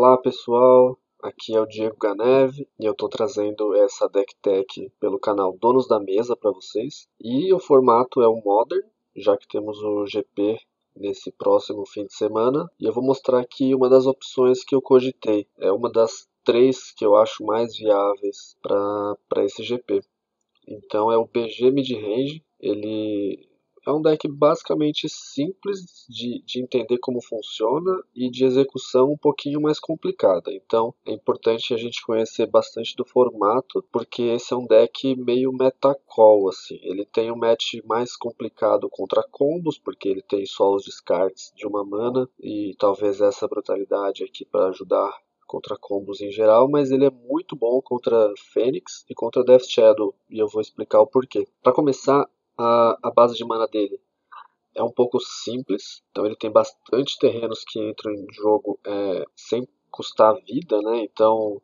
Olá pessoal, aqui é o Diego Ganev e eu estou trazendo essa deck tech pelo canal Donos da Mesa para vocês. E o formato é o Modern, já que temos o GP nesse próximo fim de semana. E eu vou mostrar aqui uma das opções que eu cogitei. É uma das três que eu acho mais viáveis para esse GP. Então é o BG Midrange, ele é um deck basicamente simples de entender como funciona e de execução um pouquinho mais complicada. Então é importante a gente conhecer bastante do formato, porque esse é um deck meio metacall, assim. Ele tem um match mais complicado contra combos, porque ele tem só os descartes de uma mana e talvez essa brutalidade aqui para ajudar contra combos em geral, mas ele é muito bom contra Fênix e contra Death Shadow, e eu vou explicar o porquê. Para começar, a base de mana dele é um pouco simples, então ele tem bastante terrenos que entram em jogo sem custar vida, né? Então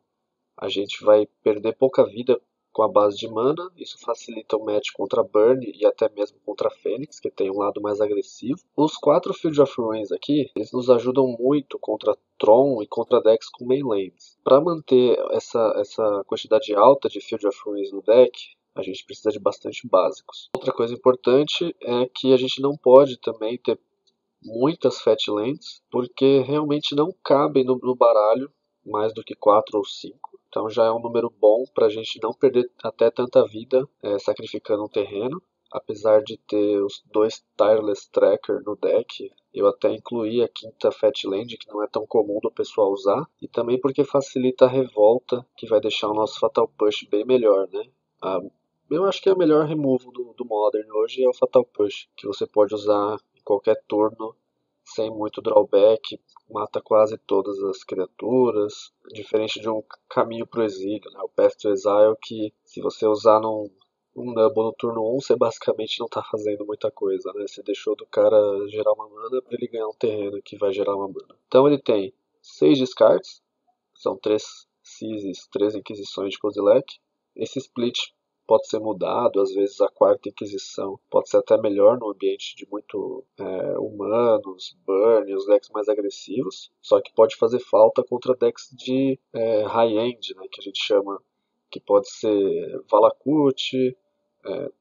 a gente vai perder pouca vida com a base de mana, isso facilita o match contra Burn e até mesmo contra Fênix, que tem um lado mais agressivo. Os 4 Field of Ruins aqui, eles nos ajudam muito contra Tron e contra decks com main lanes. Para manter essa quantidade alta de Field of Ruins no deck, a gente precisa de bastante básicos. Outra coisa importante é que a gente não pode também ter muitas Fat Lands, porque realmente não cabem no baralho mais do que 4 ou 5. Então já é um número bom para a gente não perder até tanta vida sacrificando um terreno. Apesar de ter os 2 Tireless Tracker no deck, eu até incluí a quinta Fat Land, que não é tão comum do pessoal usar. E também porque facilita a revolta, que vai deixar o nosso Fatal Push bem melhor, né? Eu acho que é a melhor removal do Modern hoje é o Fatal Push, que você pode usar em qualquer turno sem muito drawback, mata quase todas as criaturas, diferente de um caminho pro exílio, né? O Path to Exile, que se você usar um Nubble no turno 1, você basicamente não está fazendo muita coisa, né? Você deixou do cara gerar uma mana para ele ganhar um terreno que vai gerar uma mana. Então ele tem 6 descartes, são 3 Seizes, 3 Inquisições de Kozilek. Esse split pode ser mudado, às vezes a quarta Inquisição pode ser até melhor no ambiente de muito humanos, burn, os decks mais agressivos, só que pode fazer falta contra decks de high-end, né, que a gente chama, que pode ser Valakut,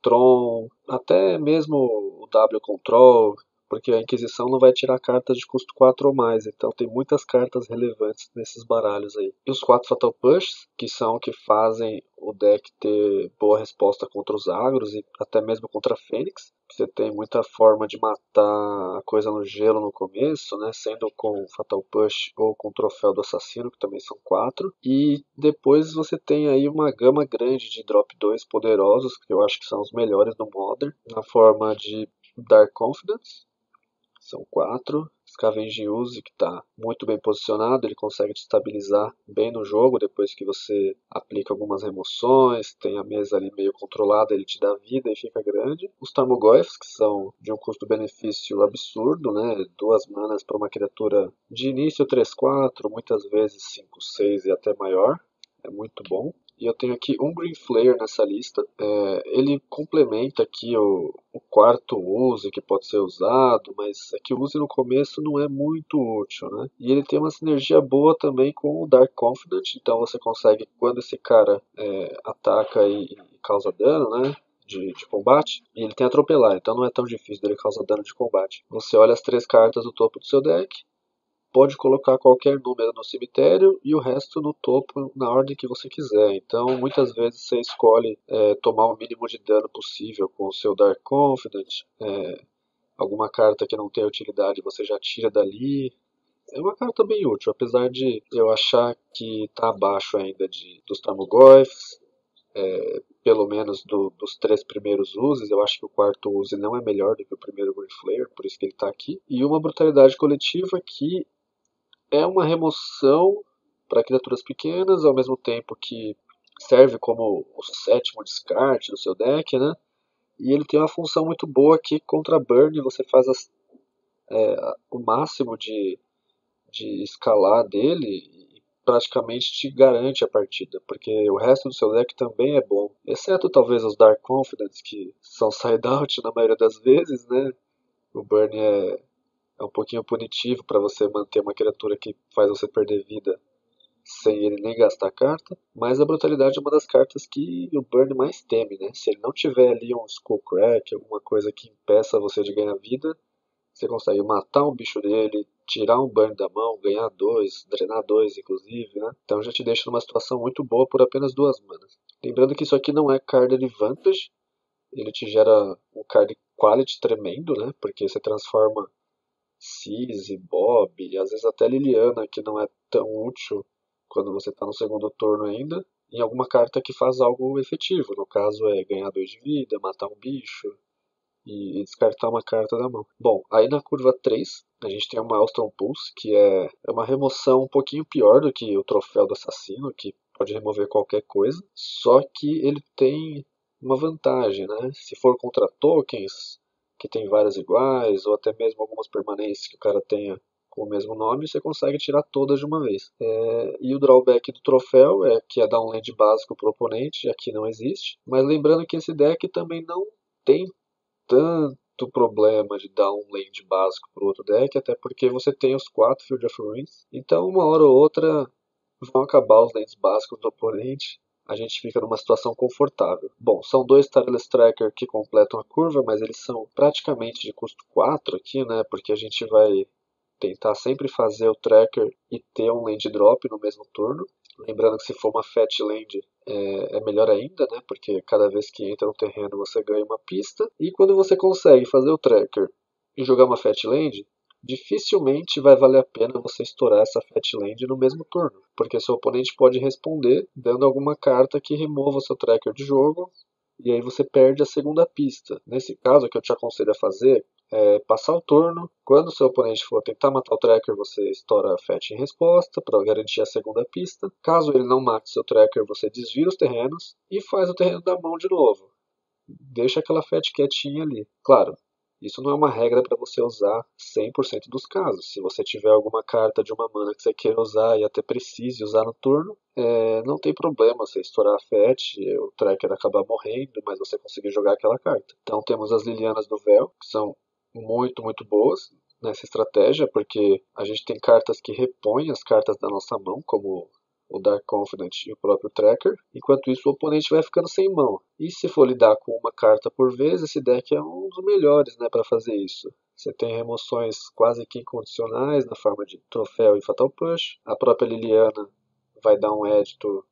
Tron, até mesmo o W Control, porque a Inquisição não vai tirar cartas de custo 4 ou mais, então tem muitas cartas relevantes nesses baralhos aí. E os 4 Fatal Push, que são o que fazem o deck ter boa resposta contra os agros e até mesmo contra a Fênix. Você tem muita forma de matar a coisa no gelo no começo, né? Sendo com Fatal Push ou com Troféu do Assassino, que também são 4. E depois você tem aí uma gama grande de drop 2 poderosos, que eu acho que são os melhores do Modern, na forma de Dark Confidence, são 4. Scavenging Use, que está muito bem posicionado, ele consegue te estabilizar bem no jogo depois que você aplica algumas remoções, tem a mesa ali meio controlada, ele te dá vida e fica grande. Os Tarmogoyfs, que são de um custo-benefício absurdo, né? 2 manas para uma criatura de início 3/4, muitas vezes 5/6 e até maior. É muito bom. E eu tenho aqui um Green Flare nessa lista. Ele complementa aqui o quarto use que pode ser usado, mas é que o use no começo não é muito útil, né? E ele tem uma sinergia boa também com o Dark Confident, então você consegue, quando esse cara ataca e causa dano, né? De combate, e ele tem atropelar, então não é tão difícil dele causar dano de combate. Você olha as 3 cartas do topo do seu deck, pode colocar qualquer número no cemitério e o resto no topo na ordem que você quiser. Então, muitas vezes você escolhe tomar o mínimo de dano possível com o seu Dark Confident. Alguma carta que não tem utilidade você já tira dali. É uma carta bem útil, apesar de eu achar que está abaixo ainda dos Tarmogoyfs, pelo menos dos 3 primeiros uses. Eu acho que o quarto use não é melhor do que o primeiro Green Flare, por isso que ele está aqui. E uma brutalidade coletiva que é uma remoção para criaturas pequenas, ao mesmo tempo que serve como o 7º descarte do seu deck, né? E ele tem uma função muito boa que contra Burn você faz o máximo de escalar dele e praticamente te garante a partida, porque o resto do seu deck também é bom, exceto talvez os Dark Confidence, que são side-out na maioria das vezes, né? O Burn é um pouquinho punitivo para você manter uma criatura que faz você perder vida sem ele nem gastar carta, mas a brutalidade é uma das cartas que o Burn mais teme, né? Se ele não tiver ali um Skullcrack, alguma coisa que impeça você de ganhar vida, você consegue matar um bicho dele, tirar um Burn da mão, ganhar 2, drenar 2 inclusive, né? Então já te deixa numa situação muito boa por apenas 2 manas. Lembrando que isso aqui não é card advantage, ele te gera um card quality tremendo, né? Porque você transforma Cizzy, Bob, e às vezes até Liliana, que não é tão útil quando você está no segundo turno ainda, em alguma carta que faz algo efetivo. No caso é ganhar 2 de vida, matar um bicho e descartar uma carta da mão. Bom, aí na curva 3 a gente tem o Maelstrom Pulse, que é uma remoção um pouquinho pior do que o Troféu do Assassino, que pode remover qualquer coisa, só que ele tem uma vantagem, né? Se for contra tokens que tem várias iguais, ou até mesmo algumas permanências que o cara tenha com o mesmo nome, você consegue tirar todas de uma vez. E o drawback do troféu é que é dar um land básico para o oponente, aqui não existe. Mas lembrando que esse deck também não tem tanto problema de dar um land básico para o outro deck, até porque você tem os 4 Field of Ruins. Então, uma hora ou outra, vão acabar os lands básicos do oponente. A gente fica numa situação confortável. Bom, são 2 Tireless Tracker que completam a curva, mas eles são praticamente de custo 4 aqui, né? Porque a gente vai tentar sempre fazer o tracker e ter um land drop no mesmo turno. Lembrando que se for uma fat land é melhor ainda, né? Porque cada vez que entra no terreno você ganha uma pista. E quando você consegue fazer o tracker e jogar uma fat land, dificilmente vai valer a pena você estourar essa fat land no mesmo turno. Porque seu oponente pode responder dando alguma carta que remova o seu tracker de jogo. E aí você perde a segunda pista. Nesse caso, o que eu te aconselho a fazer passar o turno. Quando o seu oponente for tentar matar o tracker, você estoura a fetch em resposta para garantir a segunda pista. Caso ele não mate seu tracker, você desvira os terrenos e faz o terreno da mão de novo. Deixa aquela fetch quietinha ali. Claro, isso não é uma regra para você usar 100% dos casos. Se você tiver alguma carta de uma mana que você queira usar e até precise usar no turno, não tem problema você estourar a fetch, o tracker acabar morrendo, mas você conseguir jogar aquela carta. Então temos as Lilianas do Véu, que são muito boas nessa estratégia, porque a gente tem cartas que repõem as cartas da nossa mão, como o Dark Confident e o próprio Tracker. Enquanto isso, o oponente vai ficando sem mão. E se for lidar com uma carta por vez, esse deck é um dos melhores, né, para fazer isso. Você tem remoções quase que incondicionais na forma de Troféu e Fatal Push. A própria Liliana vai dar um édito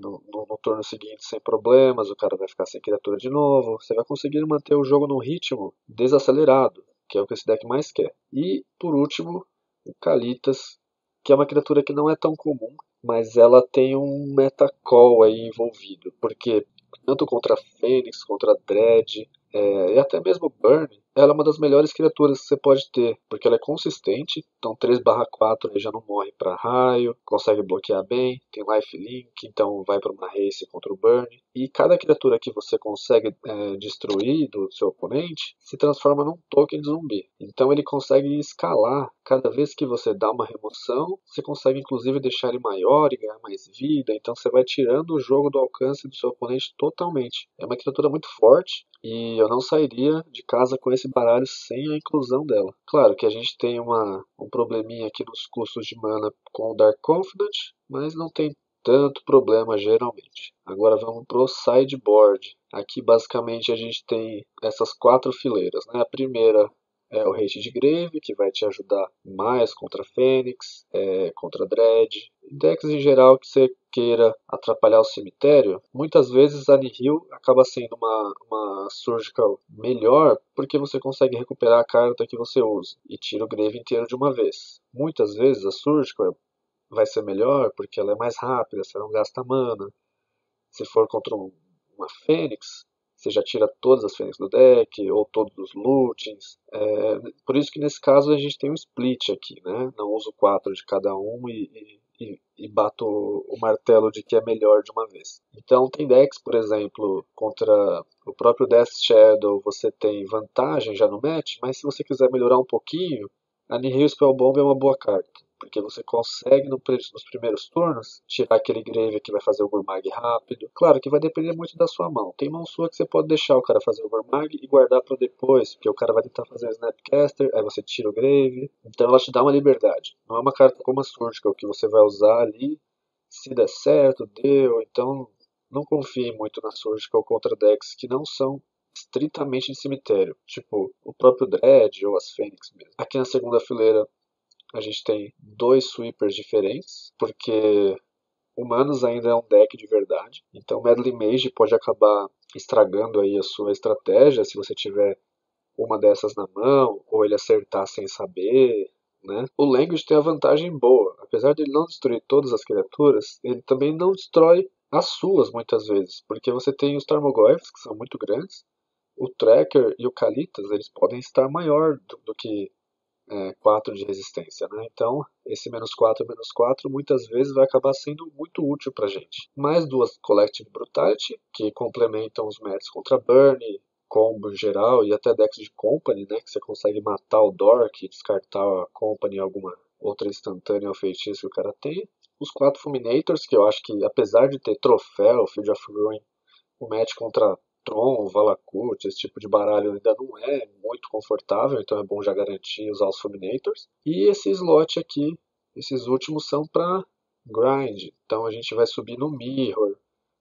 no turno seguinte sem problemas, o cara vai ficar sem criatura de novo. Você vai conseguir manter o jogo num ritmo desacelerado, que é o que esse deck mais quer. E, por último, o Kalitas, que é uma criatura que não é tão comum, mas ela tem um metacall aí envolvido, porque tanto contra Fênix, contra Dread, e até mesmo Burn, ela é uma das melhores criaturas que você pode ter, porque ela é consistente, então 3/4 ele já não morre para raio, consegue bloquear bem, tem lifelink, então vai para uma race contra o Burn, e cada criatura que você consegue destruir do seu oponente se transforma num token de zumbi. Então ele consegue escalar, cada vez que você dá uma remoção, você consegue inclusive deixar ele maior e ganhar mais vida, então você vai tirando o jogo do alcance do seu oponente totalmente. É uma criatura muito forte, e eu não sairia de casa com esse baralho sem a inclusão dela. Claro que a gente tem um probleminha aqui nos custos de mana com o Dark Confident, mas não tem tanto problema geralmente. Agora vamos pro sideboard. Aqui basicamente a gente tem essas 4 fileiras, né? A primeira é o Hate de Grave, que vai te ajudar mais contra Fênix, contra Dread. Decks em geral que você queira atrapalhar o cemitério, muitas vezes a Nihil acaba sendo uma Surgical melhor, porque você consegue recuperar a carta que você usa e tira o Grave inteiro de uma vez. Muitas vezes a Surgical vai ser melhor porque ela é mais rápida, você não gasta mana. Se for contra uma Fênix, você já tira todas as Fênix do deck, ou todos os lootings. Por isso que nesse caso a gente tem um split aqui, né? Não uso 4 de cada um e bato o martelo de que é melhor de uma vez. Então tem decks, por exemplo, contra o próprio Death Shadow, você tem vantagem já no match, mas se você quiser melhorar um pouquinho, a Nihil Spellbomb é uma boa carta, porque você consegue nos primeiros turnos tirar aquele Grave que vai fazer o Gurmag rápido. Claro que vai depender muito da sua mão. Tem mão sua que você pode deixar o cara fazer o Gurmag e guardar para depois, porque o cara vai tentar fazer o Snapcaster, aí você tira o Grave. Então ela te dá uma liberdade. Não é uma carta como a Surgical que você vai usar ali Se der certo, deu. Então não confiem muito na Surgical contra decks que não são estritamente de cemitério, tipo o próprio Dread ou as Fênix mesmo. Aqui na segunda fileira a gente tem dois sweepers diferentes, porque Humanos ainda é um deck de verdade, então Medley Mage pode acabar estragando aí a sua estratégia se você tiver uma dessas na mão, ou ele acertar sem saber, né? O Language tem a vantagem boa, apesar de ele não destruir todas as criaturas, ele também não destrói as suas muitas vezes, porque você tem os Tarmogoyfs, que são muito grandes, o Tracker e o Kalitas, eles podem estar maior do que 4 de resistência, né? Então, esse menos 4 muitas vezes vai acabar sendo muito útil pra gente. Mais duas Collective Brutality, que complementam os matches contra Burn, combo em geral, e até decks de Company, né? Que você consegue matar o Dork e descartar a Company em alguma outra instantânea ou feitiço que o cara tem. Os 4 Fulminators, que eu acho que apesar de ter troféu, Field of Ruin, o match contra Tron, Valakut, esse tipo de baralho ainda não é muito confortável, então é bom já garantir usar os Fulminators. E esse slot aqui, esses últimos são para grind, então a gente vai subir no Mirror,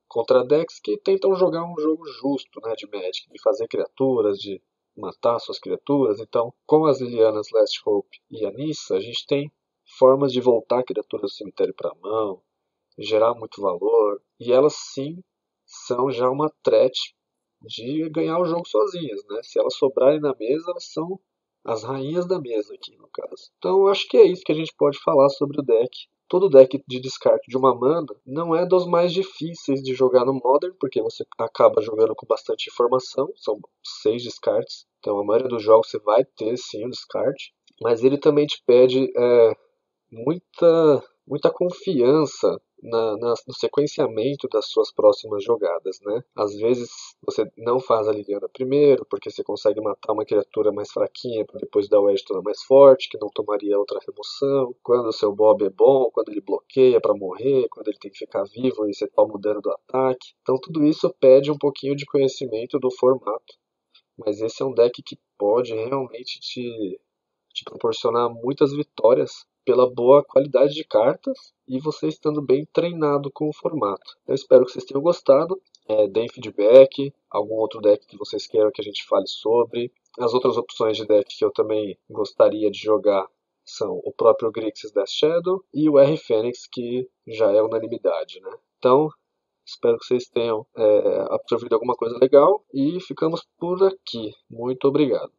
contra decks que tentam jogar um jogo justo, né, de Magic, de fazer criaturas, de matar suas criaturas. Então, com as Lilianas Last Hope e a Nissa, a gente tem formas de voltar criaturas do cemitério para a mão, gerar muito valor, e elas sim são já uma threat de ganhar o jogo sozinhas, né? Se elas sobrarem na mesa, elas são as rainhas da mesa aqui, no caso. Então, eu acho que é isso que a gente pode falar sobre o deck. Todo deck de descarte de uma mana não é dos mais difíceis de jogar no Modern, porque você acaba jogando com bastante informação, são 6 descartes, então a maioria dos jogos você vai ter sim o descarte, mas ele também te pede muita confiança no sequenciamento das suas próximas jogadas, né? Às vezes você não faz a Liliana primeiro, porque você consegue matar uma criatura mais fraquinha para depois dar o edge toda mais forte, que não tomaria outra remoção. Quando o seu Bob é bom, quando ele bloqueia para morrer, quando ele tem que ficar vivo e você toma o dano do ataque. Então tudo isso pede um pouquinho de conhecimento do formato. Mas esse é um deck que pode realmente te proporcionar muitas vitórias pela boa qualidade de cartas e você estando bem treinado com o formato. Eu espero que vocês tenham gostado. Deem feedback, algum outro deck que vocês queiram que a gente fale sobre. As outras opções de deck que eu também gostaria de jogar são o próprio Grixis Death Shadow e o R Fênix, que já é unanimidade, né? Então, espero que vocês tenham absorvido alguma coisa legal e ficamos por aqui. Muito obrigado.